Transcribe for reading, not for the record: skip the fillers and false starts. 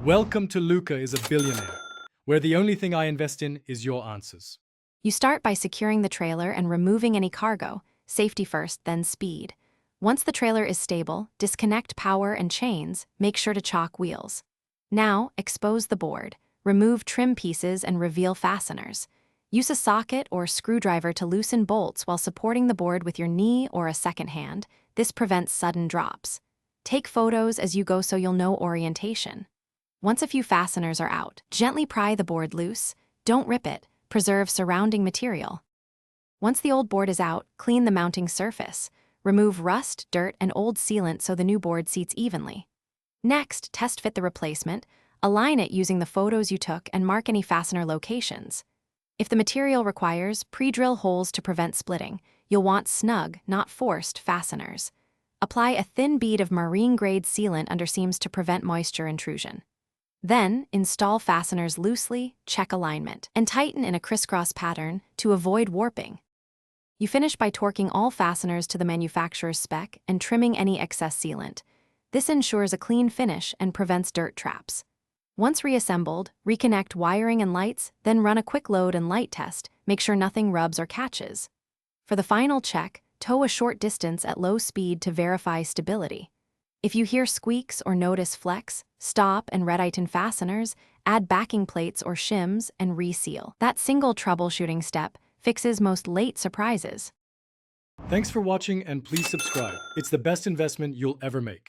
Welcome to Luca is a billionaire, where the only thing I invest in is your answers. You start by securing the trailer and removing any cargo, safety first, then speed. Once the trailer is stable, disconnect power and chains, make sure to chock wheels. Now, expose the board, remove trim pieces and reveal fasteners. Use a socket or screwdriver to loosen bolts while supporting the board with your knee or a second hand. This prevents sudden drops. Take photos as you go so you'll know orientation. Once a few fasteners are out, gently pry the board loose. Don't rip it. Preserve surrounding material. Once the old board is out, clean the mounting surface. Remove rust, dirt, and old sealant so the new board seats evenly. Next, test fit the replacement. Align it using the photos you took and mark any fastener locations. If the material requires, pre-drill holes to prevent splitting. You'll want snug, not forced, fasteners. Apply a thin bead of marine-grade sealant under seams to prevent moisture intrusion. Then, install fasteners loosely, check alignment, and tighten in a crisscross pattern to avoid warping. You finish by torquing all fasteners to the manufacturer's spec and trimming any excess sealant. This ensures a clean finish and prevents dirt traps. Once reassembled, reconnect wiring and lights, then run a quick load and light test. Make sure nothing rubs or catches. For the final check, tow a short distance at low speed to verify stability. If you hear squeaks or notice flex, stop and red-tighten fasteners, add backing plates or shims, and reseal. That single troubleshooting step fixes most late surprises. Thanks for watching and please subscribe. It's the best investment you'll ever make.